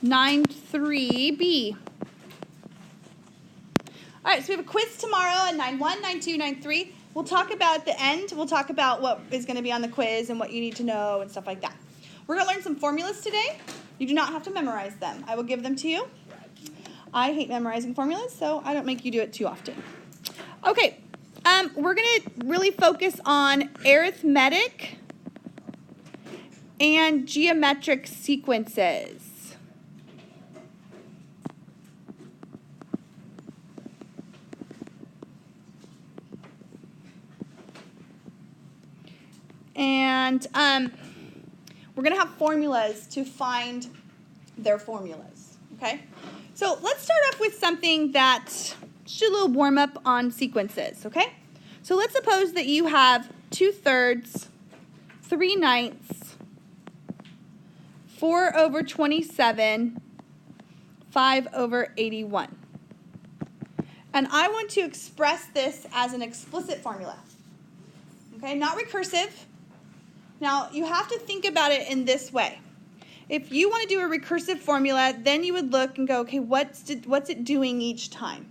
9.3b. All right, so we have a quiz tomorrow at 9.1, 9.2, 9.3. We'll talk about at the end. We'll talk about what is going to be on the quiz and what you need to know and stuff like that. We're going to learn some formulas today. You do not have to memorize them. I will give them to you. I hate memorizing formulas, so I don't make you do it too often. Okay, we're going to really focus on arithmetic and geometric sequences. And we're going to have formulas to find their formulas, okay? So let's start off with something that, just a little warm-up on sequences, okay? So let's suppose that you have 2/3, 3/9, 4/27, 5/81. And I want to express this as an explicit formula, okay? Not recursive. Now, you have to think about it in this way. If you want to do a recursive formula, then you would look and go, okay, what's it doing each time?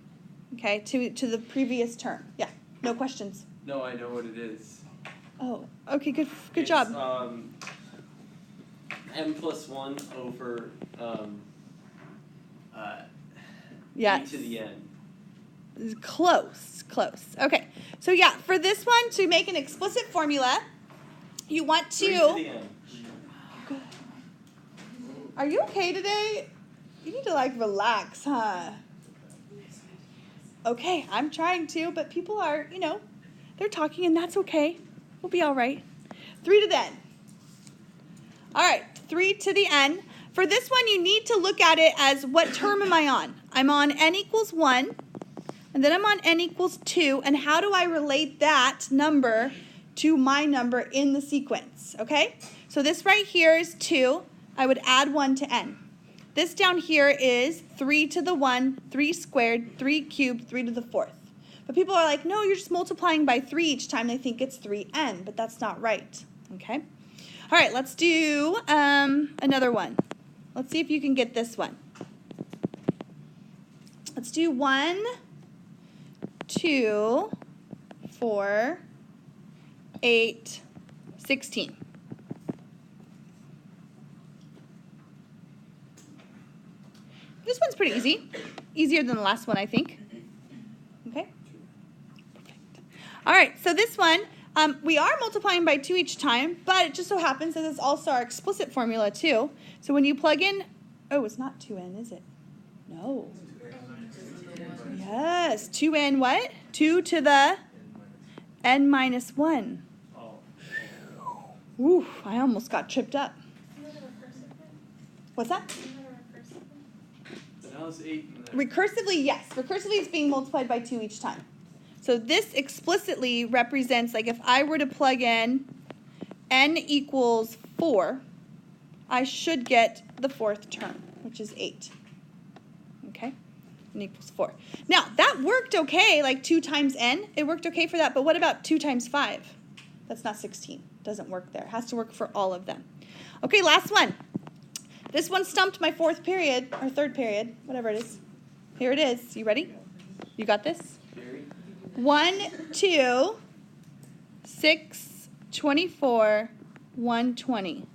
Okay, to the previous term. Yeah, no questions. No, I know what it is. Oh, okay, good job. M plus 1 over yes. e to the n. Close. Okay, so yeah, for this one, to make an explicit formula, you want to... 3 to the n. Are you okay today? You need to, like, relax, huh? Okay, I'm trying to, but people are, they're talking, and that's okay. We'll be all right. 3 to the n. All right, 3 to the n. For this one, you need to look at it as, what term am I on? I'm on n equals 1, and then I'm on n equals 2, and how do I relate that number to my number in the sequence, okay? So this right here is 2. I would add 1 to n. This down here is 3 to the 1, 3 squared, 3 cubed, 3 to the 4th. But people are like, no, you're just multiplying by 3 each time. They think it's 3n, but that's not right, okay? All right, let's do another one. Let's see if you can get this one. Let's do 1, 2, 4, 8, 16. This one's pretty easy. Easier than the last one, I think. Okay? Perfect. All right, so this one, we are multiplying by 2 each time, but it just so happens that it's also our explicit formula, too. So when you plug in, oh, it's not 2n, is it? No. Yes, 2n what? 2 to the n minus 1. Ooh, I almost got tripped up. What's that? Recursively, yes. Recursively is being multiplied by 2 each time. So this explicitly represents, like if I were to plug in n equals 4, I should get the 4th term, which is 8. Okay? N equals 4. Now, that worked okay, like 2 times n. It worked okay for that, but what about 2 times 5? That's not 16. Doesn't work there. It has to work for all of them. Okay, last one. This one stumped my 4th period, or 3rd period, whatever it is. Here it is. You ready? You got this? 1, 2, 6, 24, 120.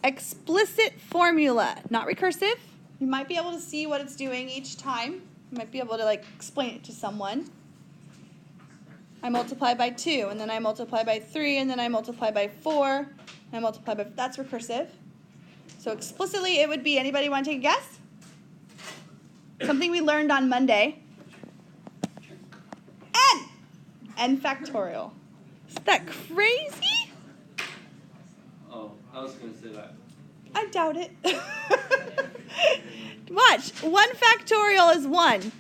Explicit formula, not recursive. You might be able to see what it's doing each time. You might be able to explain it to someone. I multiply by 2, and then I multiply by 3, and then I multiply by 4, and I multiply by, that's recursive. So explicitly it would be, anybody want to take a guess? Something we learned on Monday. N factorial. Isn't that crazy? Oh, I was going to say that. I doubt it. Watch. 1 factorial is 1.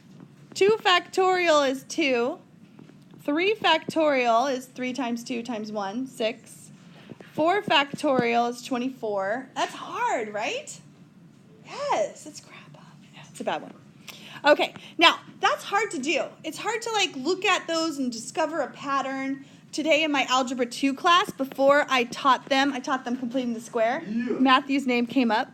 2 factorial is 2. 3 factorial is 3 times 2 times 1, 6. 4 factorial is 24. That's hard, right? Yes, it's crap. Yeah, it's a bad one. Okay, now, that's hard to do. It's hard to look at those and discover a pattern. today in my Algebra 2 class, before I taught them completing the square. Yeah. Matthew's name came up.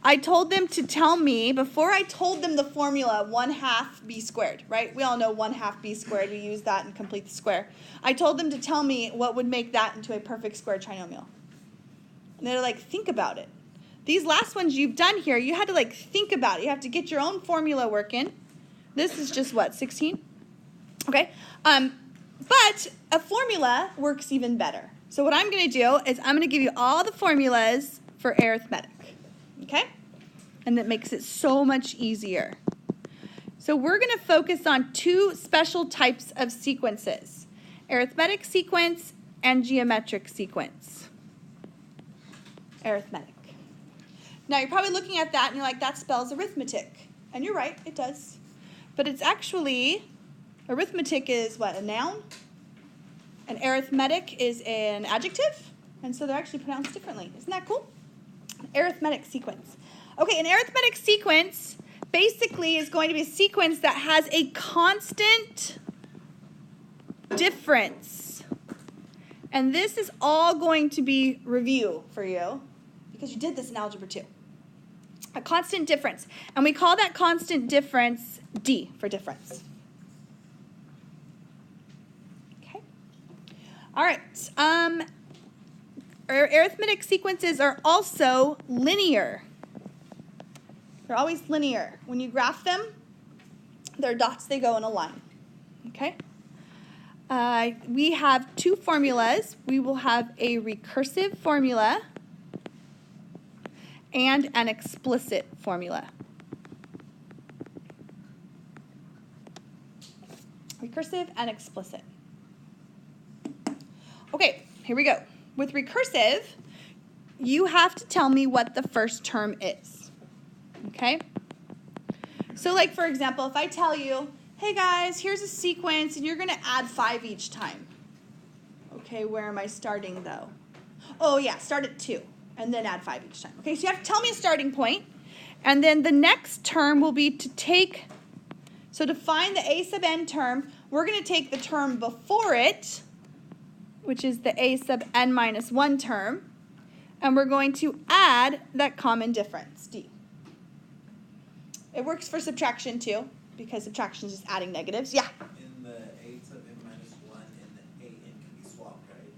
I told them to tell me, before I told them the formula 1/2 b squared, right? We all know 1/2 b squared. We use that and complete the square. I told them to tell me what would make that into a perfect square trinomial. And they're like, think about it. These last ones you've done here, you had to like think about it. You have to get your own formula working. This is just what, 16? Okay. But a formula works even better. So what I'm going to do is I'm going to give you all the formulas for arithmetic. Okay? And that makes it so much easier. So we're going to focus on two special types of sequences: arithmetic sequence and geometric sequence. Arithmetic. Now you're probably looking at that and you're like, that spells arithmetic. And you're right, it does. But it's actually, arithmetic is what, a noun? And arithmetic is an adjective. And so they're actually pronounced differently. Isn't that cool? Arithmetic sequence. Okay, an arithmetic sequence basically is going to be a sequence that has a constant difference. And this is all going to be review for you because you did this in Algebra 2. A constant difference. And we call that constant difference D for difference. Okay. All right. Arithmetic sequences are also linear. They're always linear. When you graph them, they're dots, they go in a line. Okay? We have two formulas. We will have a recursive formula and an explicit formula. Recursive and explicit. Okay, here we go. With recursive, you have to tell me what the first term is. Okay? So like, for example, if I tell you, hey guys, here's a sequence and you're going to add 5 each time. Okay, where am I starting though? Oh yeah, start at 2 and then add 5 each time. Okay, so you have to tell me a starting point, and then the next term will be to take, so to find the a sub n term, we're going to take the term before it, which is the a sub n minus 1 term, and we're going to add that common difference, d. It works for subtraction too, because subtraction is just adding negatives. Yeah? In the a sub n minus 1 and the a n can be swapped, right?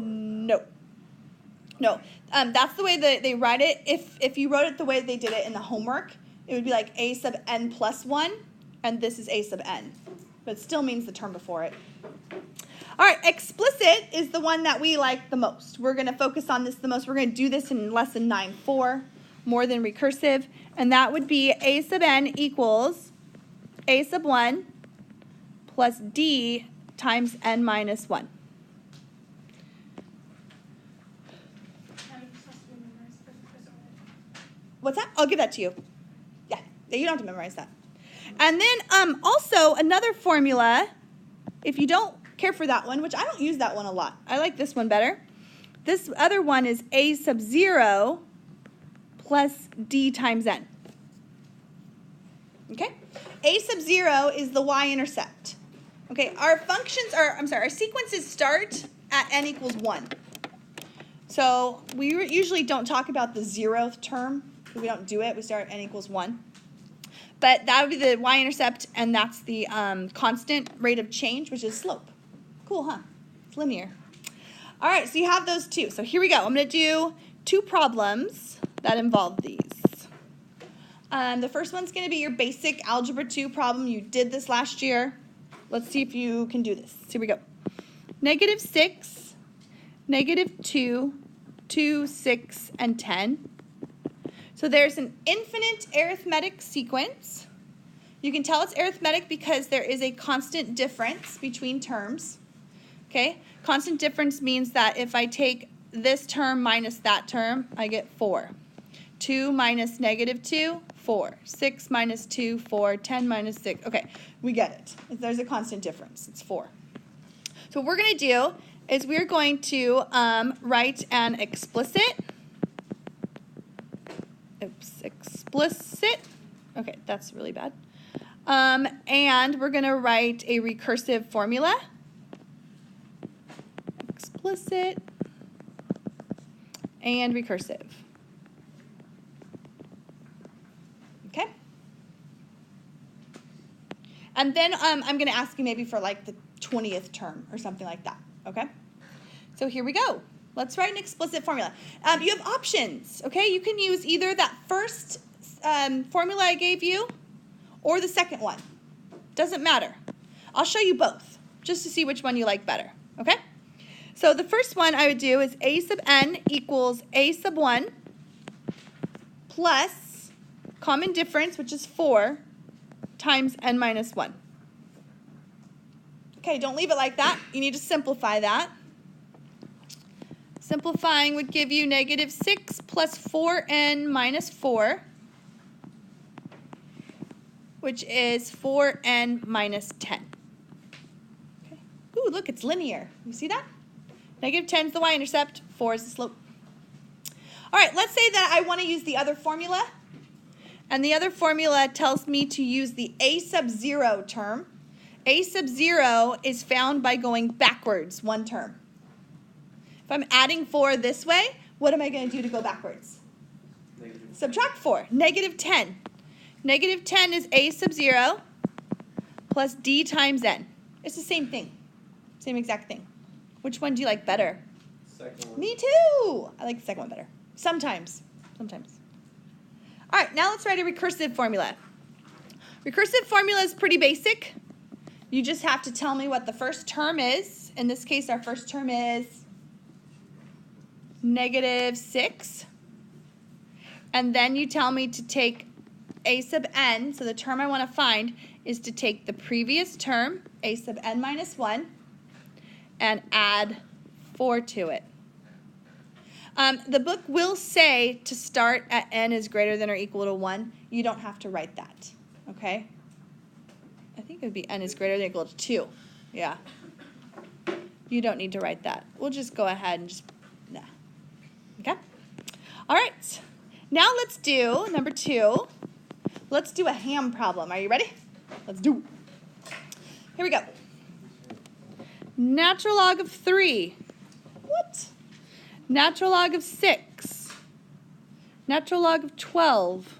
No. No. That's the way that they write it. If you wrote it the way they did it in the homework, it would be like a sub n plus 1, and this is a sub n. But it still means the term before it. All right, explicit is the one that we like the most. We're going to focus on this the most. We're going to do this in lesson 9.4, more than recursive. And that would be a sub n equals a sub 1 plus d times n minus 1. What's that? I'll give that to you. Yeah, you don't have to memorize that. And then also another formula, if you don't care for that one, which I don't use that one a lot. I like this one better. This other one is a sub 0 plus d times n. Okay? A sub 0 is the y-intercept. Okay, our sequences start at n equals 1. So we usually don't talk about the 0th term. We don't do it. We start at n equals 1. But that would be the y-intercept, and that's the constant rate of change, which is slope. Cool, huh? It's linear. All right, so you have those two. So here we go. I'm going to do 2 problems that involve these. The first one's going to be your basic Algebra 2 problem. You did this last year. Let's see if you can do this. Here we go. -6, -2, 2, 6, and 10. So there's an infinite arithmetic sequence. You can tell it's arithmetic because there is a constant difference between terms. Okay? Constant difference means that if I take this term minus that term, I get 4. 2 minus -2, 4. 6 minus 2, 4. 10 minus 6. Okay, we get it. There's a constant difference. It's 4. So what we're going to do is we're going to write an explicit. Explicit. Okay, that's really bad. And we're going to write a recursive formula. explicit and recursive. Okay? And then I'm going to ask you maybe for like the 20th term or something like that. Okay? So here we go. Let's write an explicit formula. You have options. Okay? You can use either that first formula I gave you or the second one. Doesn't matter. I'll show you both just to see which one you like better. Okay? So the first one I would do is a sub n equals a sub 1 plus common difference, which is 4, times n minus 1. Okay, don't leave it like that. You need to simplify that. Simplifying would give you negative 6 plus 4n minus 4, which is 4n minus 10. Okay. Ooh, look, it's linear. You see that? Negative 10 is the y-intercept, 4 is the slope. All right, let's say that I want to use the other formula. And the other formula tells me to use the a sub 0 term. A sub 0 is found by going backwards one term. If I'm adding 4 this way, what am I going to do to go backwards? Negative. Subtract 4. Negative 10. Negative 10 is a sub 0 plus d times n. It's the same thing. Same exact thing. Which one do you like better? Second one. Me too. I like the second one better. Sometimes. Sometimes. All right, now let's write a recursive formula. Recursive formula is pretty basic. You just have to tell me what the first term is. In this case, our first term is negative 6. And then you tell me to take a sub n, so the term I want to find is to take the previous term, a sub n minus 1, and add 4 to it. The book will say to start at n is greater than or equal to 1. You don't have to write that, okay? I think it would be n is greater than or equal to 2. Yeah. You don't need to write that. We'll just go ahead and just, nah. Okay? All right. Now let's do, number 2, let's do a ham problem. Are you ready? Let's do it. Here we go. Natural log of 3. What? Natural log of 6. Natural log of 12.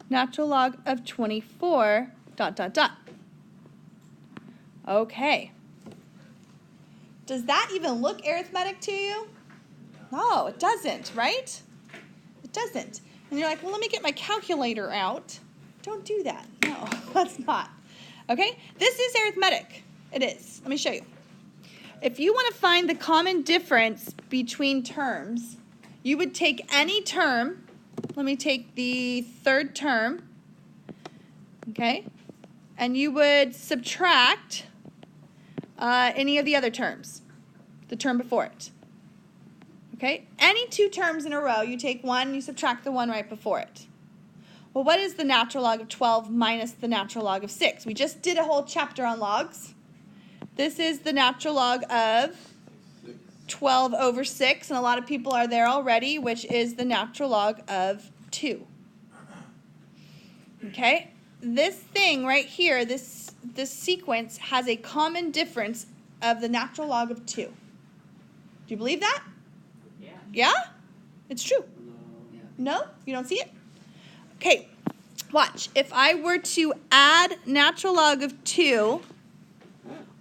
Natural log of 24, ... Okay. Does that even look arithmetic to you? No, it doesn't, right? It doesn't. And you're like, well, let me get my calculator out. Don't do that. No, that's not. Okay? This is arithmetic. It is. Let me show you. If you want to find the common difference between terms, you would take any term. Let me take the third term. Okay? And you would subtract any of the other terms, the term before it. Okay? Any two terms in a row, you take one, you subtract the one right before it. Well, what is the natural log of 12 minus the natural log of 6? We just did a whole chapter on logs. This is the natural log of 12 over 6, and a lot of people are there already, which is the natural log of 2. Okay? This thing right here, this sequence, has a common difference of the natural log of 2. Do you believe that? Yeah. Yeah? It's true. No. No? You don't see it? Okay, watch. If I were to add natural log of 2,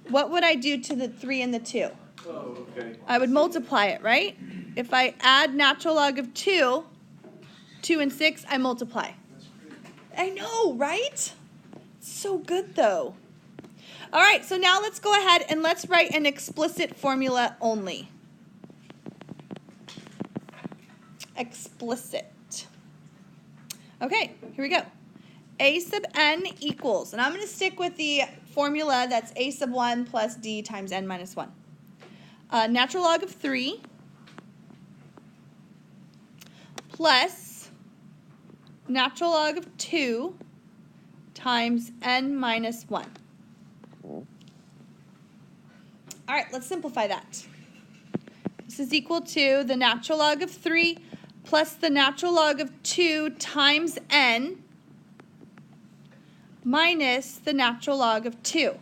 what would I do to the 3 and the 2? Oh, okay. I would multiply it, right? If I add natural log of 2, 2 and 6, I multiply. I know, right? It's so good, though. All right, so now let's go ahead and let's write an explicit formula only. Explicit. Okay, here we go. A sub n equals, and I'm going to stick with the formula that's a sub 1 plus d times n minus 1. Natural log of 3 plus natural log of 2 times n minus 1. All right, let's simplify that. This is equal to the natural log of 3 plus the natural log of 2 times n minus the natural log of 2.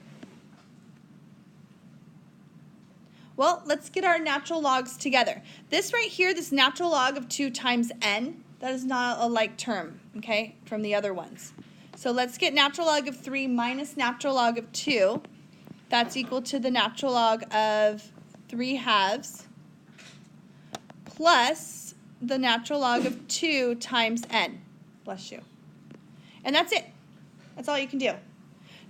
Well, let's get our natural logs together. This right here, this natural log of 2 times n, that is not a like term, okay, from the other ones. So let's get natural log of 3 minus natural log of 2. That's equal to the natural log of 3/2 plus the natural log of 2 times n. Bless you. And that's it. That's all you can do.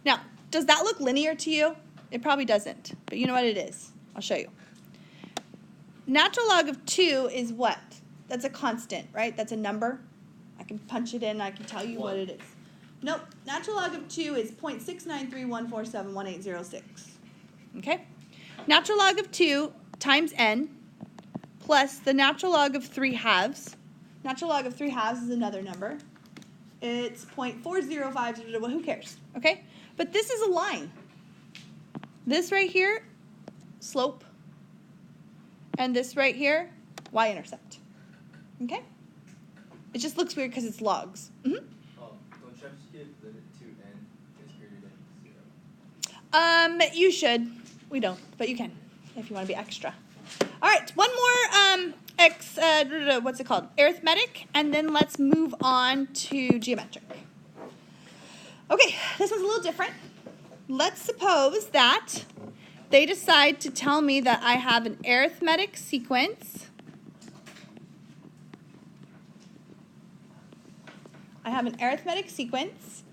Now, does that look linear to you? It probably doesn't, but you know what it is. I'll show you. Natural log of 2 is what? That's a constant, right? That's a number. I can punch it in. I can tell you what it is. Nope. Natural log of 2 is 0.693147180 Okay? Natural log of 2 times n plus the natural log of 3/2. Natural log of 3/2 is another number. It's 0.405, well, who cares? Okay? But this is a line. This right here, slope. And this right here, y-intercept. Okay? It just looks weird because it's logs. Don't you have to get limit to n is greater than 0? You should. We don't, but you can if you want to be extra. All right, one more what's it called? Arithmetic, and then let's move on to geometric. Okay, this one's a little different. Let's suppose that they decide to tell me that I have an arithmetic sequence. I have an arithmetic sequence,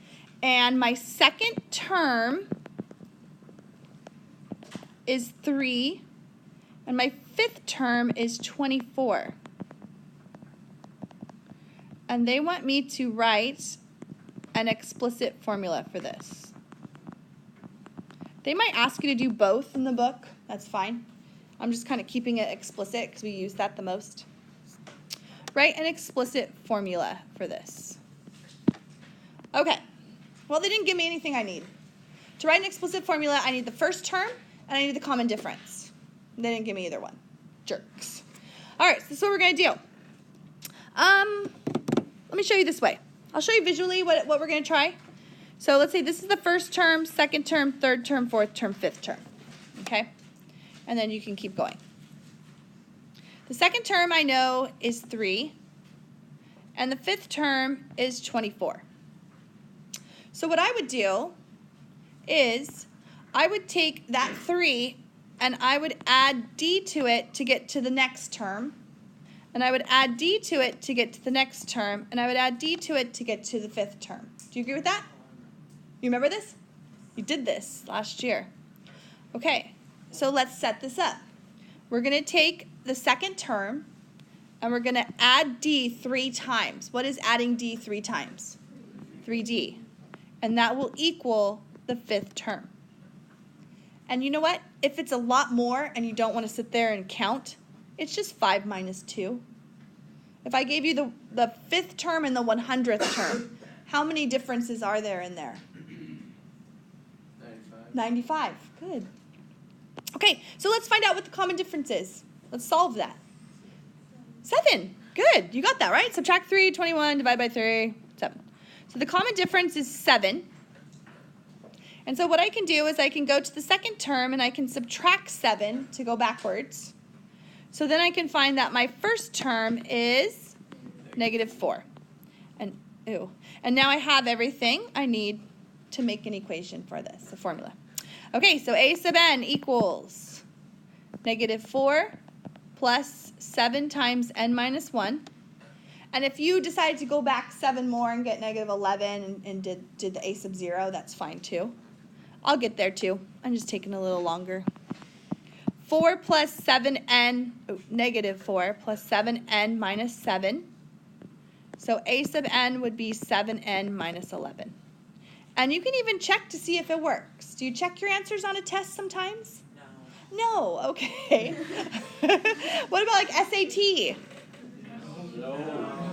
and my second term is 3, and my fifth term is 24. And they want me to write an explicit formula for this. They might ask you to do both in the book. That's fine. I'm just kind of keeping it explicit because we use that the most. Write an explicit formula for this. Okay. Well, they didn't give me anything I need. To write an explicit formula, I need the first term and I need the common difference. They didn't give me either one. Jerks. All right, so this is what we're going to do. Let me show you this way. I'll show you visually what we're going to try. So let's say this is the first term, second term, third term, fourth term, fifth term. Okay? And then you can keep going. The second term I know is 3, and the fifth term is 24. So what I would do is I would take that 3 and I would add d to it to get to the next term. And I would add d to it to get to the next term. And I would add d to it to get to the fifth term. Do you agree with that? You remember this? You did this last year. Okay, so let's set this up. We're going to take the second term and we're going to add d 3 times. What is adding d 3 times? 3d. And that will equal the fifth term. And you know what? If it's a lot more and you don't want to sit there and count, it's just 5 minus 2. If I gave you the fifth term and the 100th term, how many differences are there in there? 95. Good. Okay, so let's find out what the common difference is. Let's solve that. 7. Good. You got that, right? Subtract 3, 21, divide by 3, 7. So the common difference is 7. And so what I can do is I can go to the second term and I can subtract 7 to go backwards. So then I can find that my first term is -4. And now I have everything I need to make an equation for this, a formula. Okay, so a sub n equals -4 plus 7 times n minus 1. And if you decide to go back 7 more and get -11 and did the a sub 0, that's fine too. I'll get there too. I'm just taking a little longer. 4 plus 7n, -4 plus 7n minus 7. So a sub n would be 7n minus 11. And you can even check to see if it works. Do you check your answers on a test sometimes? No. No, okay. What about like SAT? No,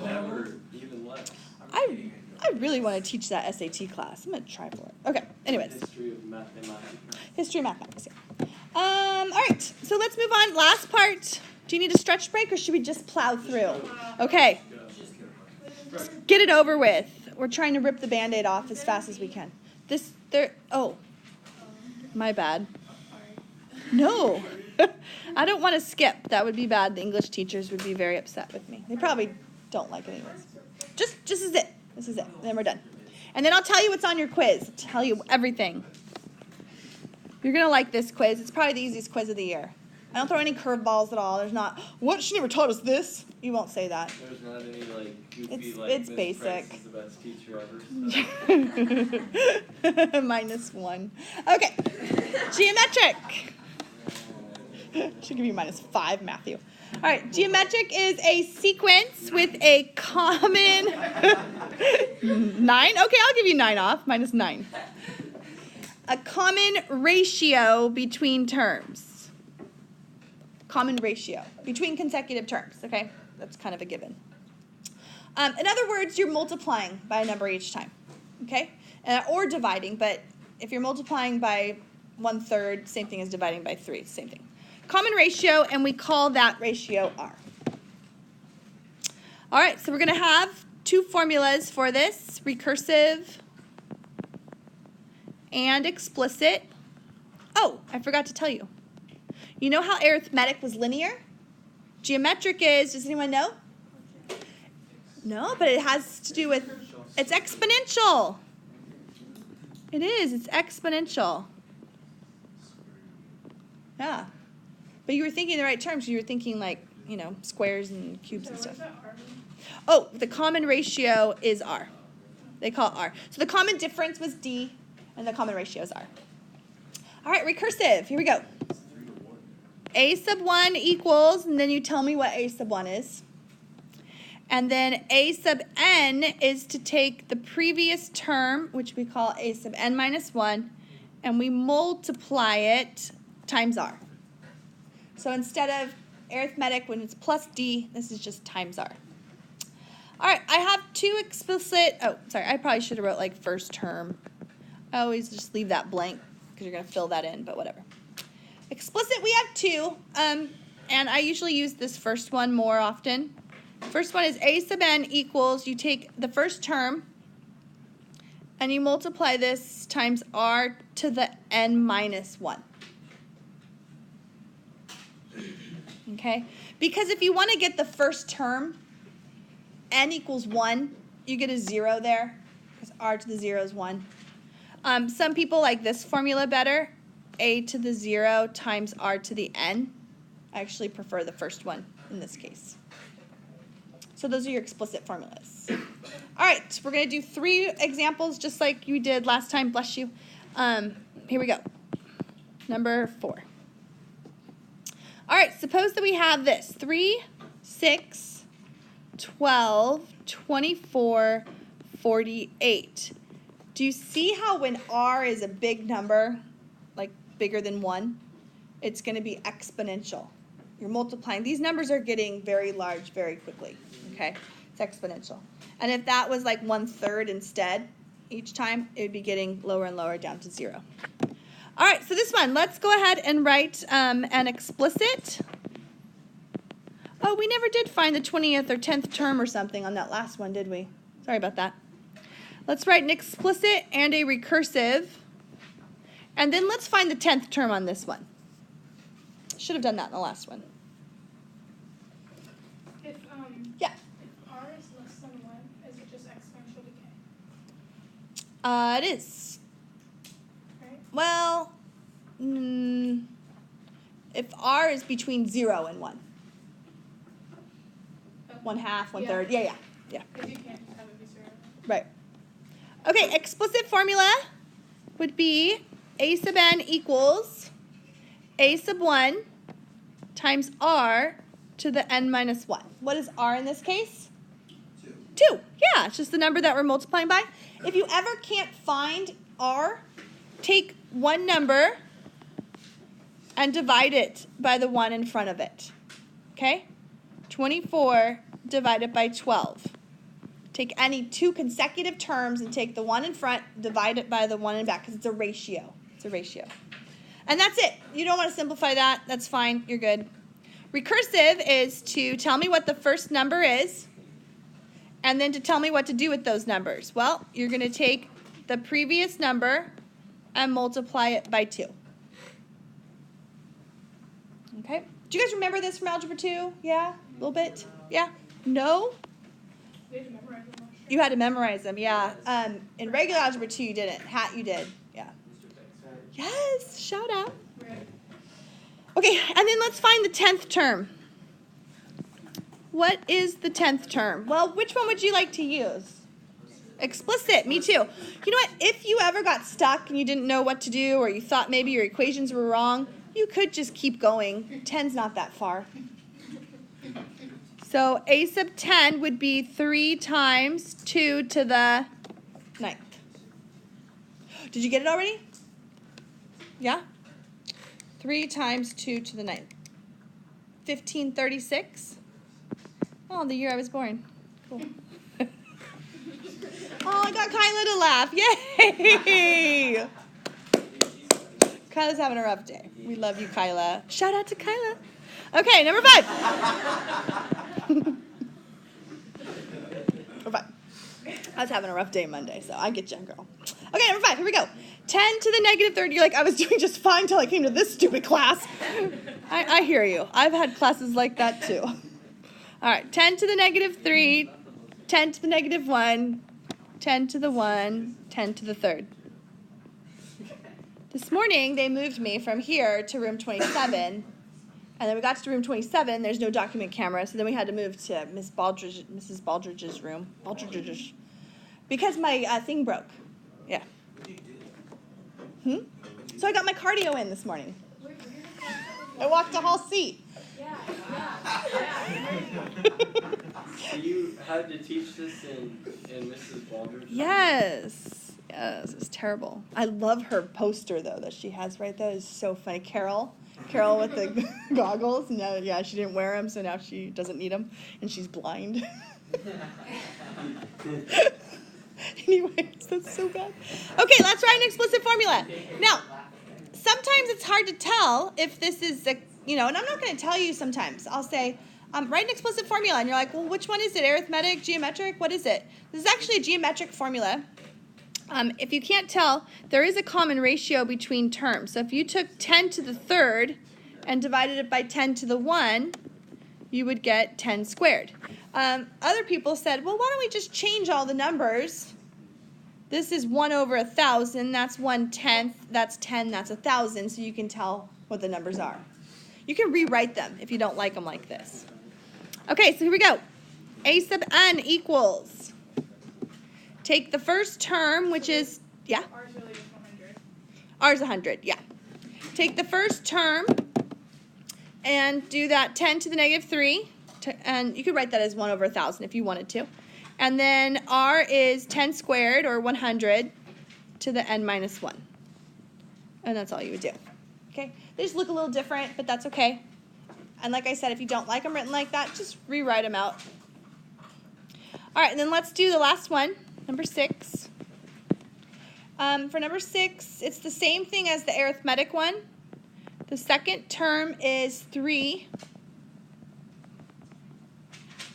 never, even less. I really want to teach that SAT class. I'm going to try for it. Okay, anyways. History of mathematics. History of mathematics, yeah. All right, so let's move on. Last part. Do you need a stretch break or should we just plow through? Okay. Get it over with. We're trying to rip the Band-Aid off as fast as we can. Oh, my bad. No, I don't want to skip. That would be bad. The English teachers would be very upset with me. They probably don't like it anyways. Just is it. This is it. Then we're done. And then I'll tell you what's on your quiz. I'll tell you everything. You're going to like this quiz. It's probably the easiest quiz of the year. I don't throw any curveballs at all. There's not, what, she never taught us this. You won't say that. There's not any like goofy It's Miss basic. Price is the best teacher ever. So. -1. Okay. Geometric. Should give you -5, Matthew. All right. Geometric is a sequence with a common 9. Okay, I'll give you 9 off. -9. A common ratio between terms. Common ratio between consecutive terms. Okay, that's kind of a given. In other words, you're multiplying by a number each time. Okay, or dividing, but if you're multiplying by 1/3, same thing as dividing by 3, same thing. Common ratio, and we call that ratio R. All right, so we're going to have 2 formulas for this, recursive and explicit. Oh, I forgot to tell you. You know how arithmetic was linear? Geometric is, does anyone know? No, but it has to do with, it's exponential. It is, it's exponential. Yeah. But you were thinking the right terms. You were thinking like, you know, squares and cubes and stuff. Oh, the common ratio is R. They call it R. So the common difference was D, and the common ratio is R. All right, recursive. Here we go. A sub 1 equals, and then you tell me what A sub 1 is. And then A sub n is to take the previous term, which we call A sub n minus 1, and we multiply it times R. So instead of arithmetic, when it's plus D, this is just times R. All right, I have 2 explicit, oh, sorry, I probably should have wrote like first term. I always just leave that blank because you're going to fill that in, but whatever. Explicit, we have 2, and I usually use this first one more often. First one is A sub n equals, you take the first term, and you multiply this times R to the n minus 1. Okay? Because if you want to get the first term, n equals 1, you get a 0 there, because R to the 0 is 1. Some people like this formula better, A to the 0 times R to the n. I actually prefer the first one in this case. So those are your explicit formulas. All right, we're going to do 3 examples just like you did last time, bless you. Here we go. Number 4. All right, suppose that we have this, 3, 6, 12, 24, 48. Do you see how when R is a big number, like bigger than 1, it's going to be exponential? You're multiplying. These numbers are getting very large very quickly, okay? It's exponential. And if that was like 1/3 instead, each time, it would be getting lower and lower down to 0. All right, so this one, let's go ahead and write an explicit. Oh, we never did find the 20th or 10th term or something on that last one, did we? Sorry about that. Let's write an explicit and a recursive. And then let's find the 10th term on this one. Should have done that in the last one. If Yeah. if R is less than 1, is it just exponential decay? It is. Right? Well, if R is between 0 and 1. Okay. 1/2, 1/3. Yeah. Because you can't have it be 0. Right. Okay, explicit formula would be A sub n equals A sub 1 times R to the n minus 1. What is R in this case? 2. Yeah, it's just the number that we're multiplying by. If you ever can't find R, take one number and divide it by the 1 in front of it. Okay? 24 divided by 12. Take any 2 consecutive terms and take the 1 in front, divide it by the 1 in back, because it's a ratio. It's a ratio. And that's it. You don't want to simplify that. That's fine. You're good. Recursive is to tell me what the first number is, and then to tell me what to do with those numbers. Well, you're going to take the previous number and multiply it by 2. Okay. Do you guys remember this from Algebra 2? Yeah? A little bit? Yeah? No? They had to memorize them, I'm sure. You had to memorize them, yeah. In regular Algebra 2, you didn't. You did. Yeah. Yes, shout out. Right. Okay, and then let's find the 10th term. What is the 10th term? Well, which one would you like to use? Explicit, me too. You know what? If you ever got stuck and you didn't know what to do, or you thought maybe your equations were wrong, you could just keep going. 10's not that far. So a sub 10 would be 3 times 2 to the 9th. Did you get it already? Yeah? 3 times 2 to the 9th. 1536. Oh, the year I was born. Cool. Oh, I got Kyla to laugh. Yay! Kyla's having a rough day. We love you, Kyla. Shout out to Kyla. Okay, number 5. Number 5. I was having a rough day Monday, so I get you, girl. Okay, number 5. Here we go. 10 to the negative third. You're like, I was doing just fine till I came to this stupid class. I hear you. I've had classes like that too. All right, 10 to the negative 3, 10 to the negative 1, 10 to the 1, 10 to the third. This morning, they moved me from here to room 27, and then we got to room 27. There's no document camera, so then we had to move to Mrs. Baldridge's room. Baldridge's. Because my thing broke. Yeah. So I got my cardio in this morning. I walked a whole seat. So you had to teach this in Mrs. Baldridge? Yes. Yes, it's terrible. I love her poster, though, that she has right there. It's so funny. Carol with the goggles. No, yeah, she didn't wear them, so now she doesn't need them, and she's blind. Anyways, that's so bad. Okay, let's write an explicit formula. Now, sometimes it's hard to tell if this is, and I'm not going to tell you sometimes. I'll say, write an explicit formula, and you're like, well, which one is it? Arithmetic, geometric? What is it? This is actually a geometric formula. If you can't tell, there is a common ratio between terms. So if you took 10 to the third and divided it by 10 to the 1, you would get 10 squared. Other people said, well, why don't we just change all the numbers? This is 1 over 1,000. That's 1/10. That's 10. That's 1,000. So you can tell what the numbers are. You can rewrite them if you don't like them like this. Okay, so here we go. A sub n equals. Take the first term, which is, yeah? Ours really is 100. Ours 100, yeah. Take the first term and do that 10 to the negative 3. And you could write that as 1 over 1,000 if you wanted to. And then r is 10 squared, or 100, to the n minus 1. And that's all you would do. Okay? They just look a little different, but that's okay. And like I said, if you don't like them written like that, just rewrite them out. All right, and then let's do the last one, number 6. For number 6, it's the same thing as the arithmetic one. The second term is 3.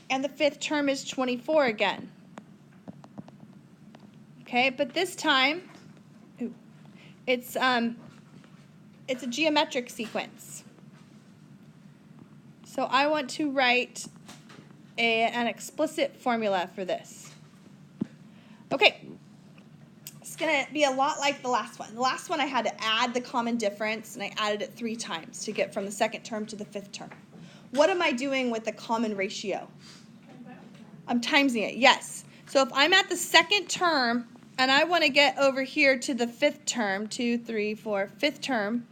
And the fifth term is 24 again. Okay, but this time, it's a geometric sequence. So I want to write an explicit formula for this. Okay, it's going to be a lot like the last one. The last one I had to add the common difference, and I added it 3 times to get from the second term to the fifth term. What am I doing with the common ratio? I'm timesing it, yes. So if I'm at the second term, and I want to get over here to the fifth term, 2, 3, 4, fifth term,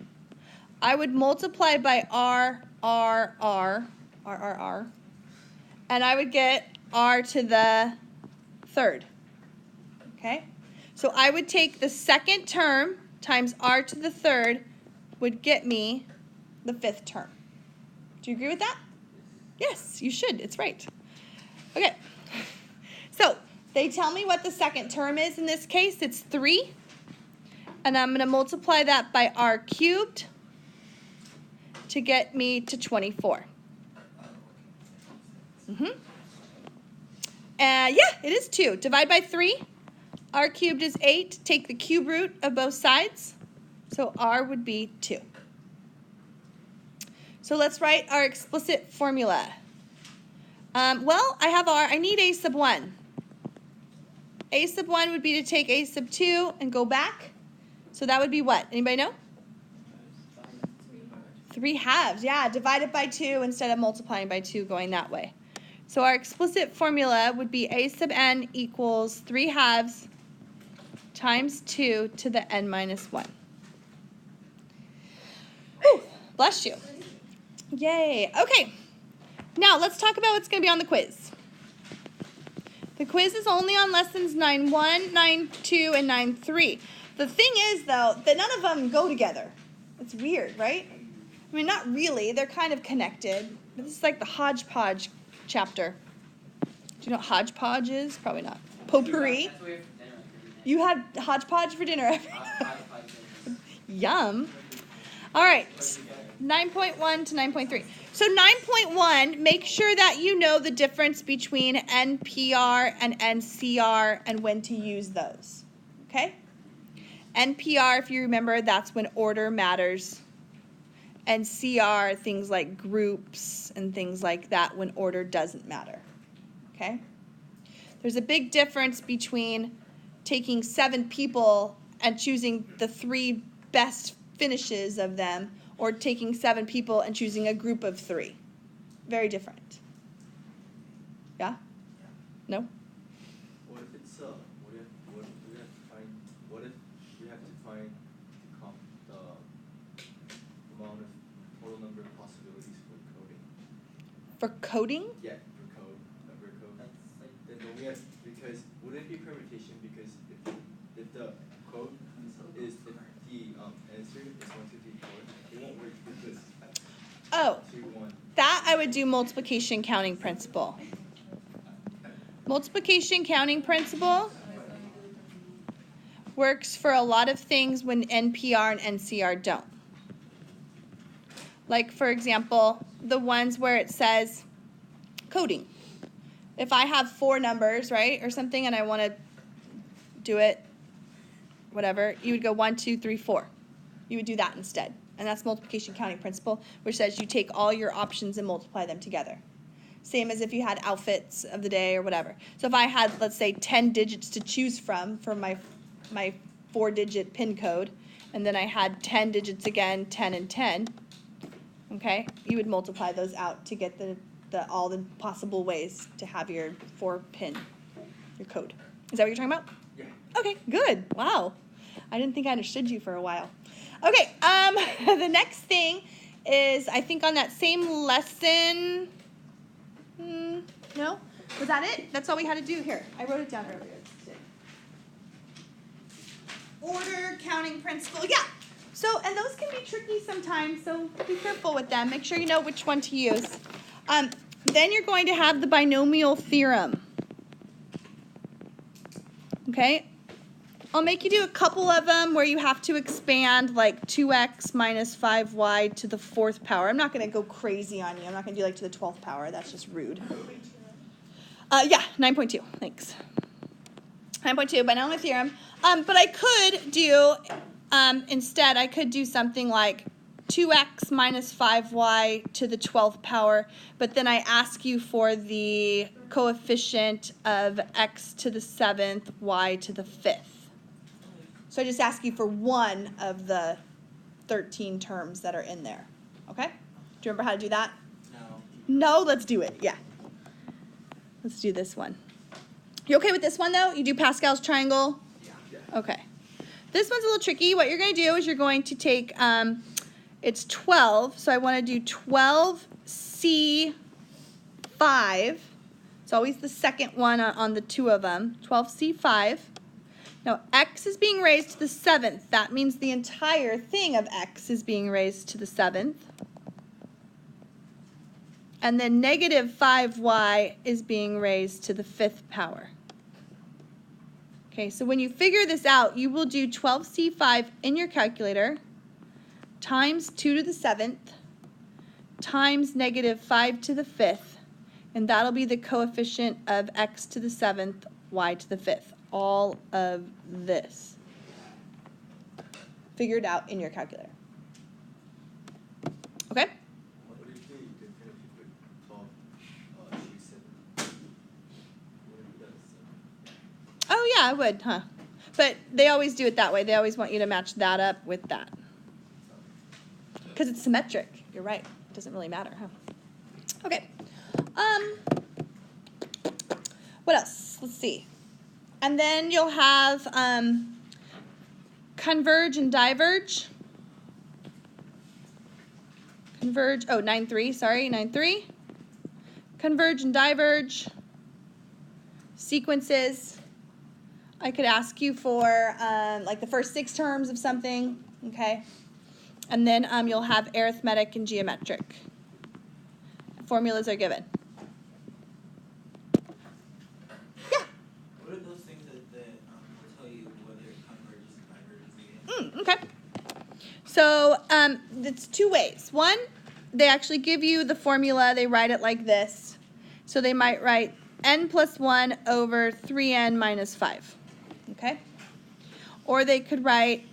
I would multiply by r, and I would get r to the third. Okay? So I would take the second term times r to the third would get me the fifth term. Do you agree with that? Yes, you should. It's right. Okay. So they tell me what the second term is in this case. It's 3. And I'm going to multiply that by r cubed to get me to 24. Yeah, it is 2. Divide by 3. R cubed is 8. Take the cube root of both sides. So r would be 2. So let's write our explicit formula. Well, I need a sub 1. A sub 1 would be to take a sub 2 and go back. So that would be what? Anybody know? 3 halves, yeah, divided by 2 instead of multiplying by 2 going that way. So our explicit formula would be a sub n equals 3 halves times 2 to the n minus 1. Whew, bless you. Yay. Okay, now let's talk about what's going to be on the quiz. The quiz is only on lessons 9.1, 9.2, and 9.3. The thing is, though, that none of them go together. It's weird, right? I mean, not really. They're kind of connected. But this is like the hodgepodge chapter. Do you know what hodgepodge is? Probably not. Potpourri. That's what we have for dinner every day. You had hodgepodge for dinner every Hodgepodge dinner. Yum. All right, 9.1 to 9.3. So 9.1, make sure that you know the difference between NPR and NCR and when to use those. Okay? NPR, if you remember, that's when order matters. And CR, things like groups and things like that when order doesn't matter. Okay? There's a big difference between taking 7 people and choosing the 3 best finishes of them, or taking 7 people and choosing a group of 3. Very different. Yeah? No? What if it's what if we have to find the amount of total number of possibilities for coding? For coding? Yeah, for code, number of code. That's like Then don't we have, because wouldn't it be permutation, because if the code is if the answer is 1, 2, 3, 4, it won't work because Oh, 2, 1. that I would do multiplication counting principle. Multiplication counting principle works for a lot of things when NPR and NCR don't. Like, for example, the ones where it says coding. If I have 4 numbers, right, or something, and I want to do it, whatever, you would go 1, 2, 3, 4. You would do that instead. And that's multiplication counting principle, which says you take all your options and multiply them together. Same as if you had outfits of the day or whatever. So if I had, let's say, 10 digits to choose from for my 4-digit PIN code, and then I had 10 digits again, 10 and 10, okay, you would multiply those out to get all the possible ways to have your 4-pin, your code. Is that what you're talking about? Yeah. Okay, good. Wow. I didn't think I understood you for a while. Okay, the next thing is, I think on that same lesson, no? Was that it? That's all we had to do here. I wrote it down earlier. Order, counting principle, yeah. So, and those can be tricky sometimes, so be careful with them. Make sure you know which one to use. Then you're going to have the binomial theorem. Okay? I'll make you do a couple of them where you have to expand like 2x minus 5y to the 4th power. I'm not going to go crazy on you. I'm not going to do like to the 12th power. That's just rude. Yeah, 9.2. Thanks. 9.2, binomial theorem. But I could do, instead, I could do something like 2x minus 5y to the 12th power, but then I ask you for the coefficient of x to the 7th, y to the 5th. So I just ask you for one of the 13 terms that are in there. Okay? Do you remember how to do that? No. No? Let's do it. Yeah. Let's do this one. You okay with this one, though? You do Pascal's triangle? Yeah. Okay. This one's a little tricky. What you're going to do is you're going to take, it's 12, so I want to do 12C5. It's always the second one on the 2 of them. 12C5. Now, x is being raised to the 7th. That means the entire thing of x is being raised to the 7th. And then negative 5y is being raised to the 5th power. Okay, so when you figure this out, you will do 12C5 in your calculator times 2 to the 7th times negative 5 to the 5th, and that'll be the coefficient of x to the 7th, y to the 5th. All of this figured out in your calculator. Okay? I would, huh? But they always do it that way. They always want you to match that up with that. Because it's symmetric. You're right. It doesn't really matter, huh? Okay. What else? Let's see. And then you'll have Converge and Diverge. Converge, 9-3, sorry, 9-3. Converge and Diverge. Sequences. I could ask you for like the first 6 terms of something, okay? And then you'll have arithmetic and geometric. Formulas are given. Yeah? What are those things that will tell you whether it converges and diverges again? Okay. So it's 2 ways. One, they actually give you the formula. They write it like this. So they might write n plus 1 over 3n minus 5. Okay? Or they could write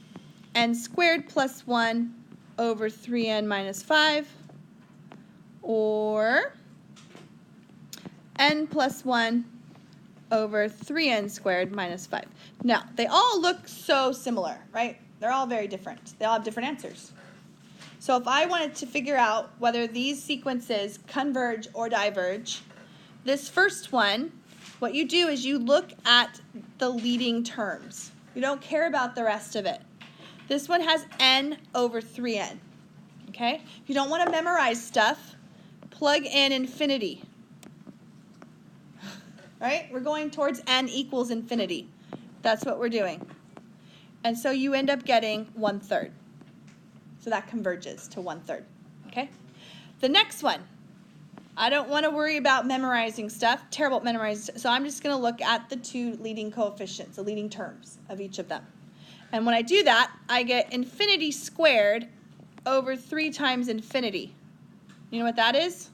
n squared plus 1 over 3n minus 5. Or n plus 1 over 3n squared minus 5. Now, they all look so similar, right? They're all very different. They all have different answers. So if I wanted to figure out whether these sequences converge or diverge, this first one, what you do is you look at the leading terms. You don't care about the rest of it. This one has n over 3n. Okay? If you don't want to memorize stuff, plug in infinity. Right? We're going towards n equals infinity. That's what we're doing. And so you end up getting 1/3. So that converges to 1/3. Okay? The next one. I don't want to worry about memorizing stuff. Terrible at memorizing. So I'm just going to look at the 2 leading coefficients, the leading terms of each of them. And when I do that, I get infinity squared over 3 times infinity. You know what that is?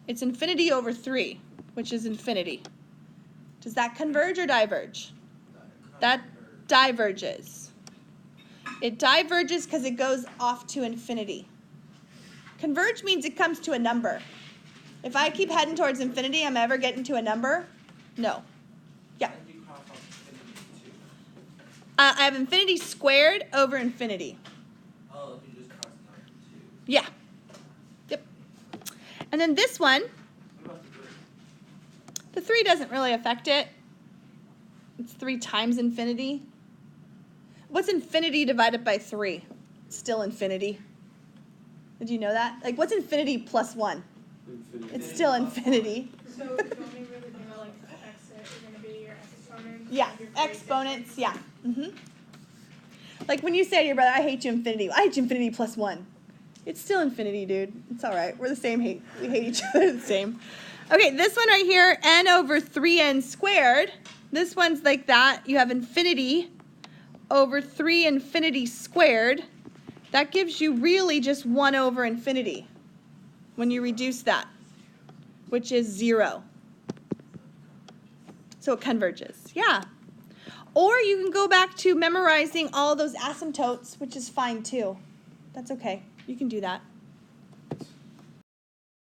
It's infinity over 3, which is infinity. Does that converge or diverge? That diverges. It diverges because it goes off to infinity. Converge means it comes to a number. If I keep heading towards infinity, am I ever getting to a number? No. Yeah. How do you cross off infinity to 2? I have infinity squared over infinity. Oh, if you just cross it out to 2. Yeah. Yep. And then this one, What about the 3? the 3 doesn't really affect it. It's 3 times infinity. What's infinity divided by 3? It's still infinity. Did you know that? Like, what's infinity plus 1? Infinity. It's still infinity. So the only really thing about like exit is going to be your exponents. Yeah, your exponents, yeah. Like when you say to your brother, I hate you infinity. I hate you infinity plus 1. It's still infinity, dude. It's all right. We're the same hate. We hate each other the same. Okay, this one right here, n over 3n squared. This one's like that. You have infinity over 3 infinity squared. That gives you really just 1 over infinity when you reduce that, which is 0. So it converges. Yeah. Or you can go back to memorizing all those asymptotes, which is fine too. That's okay. You can do that.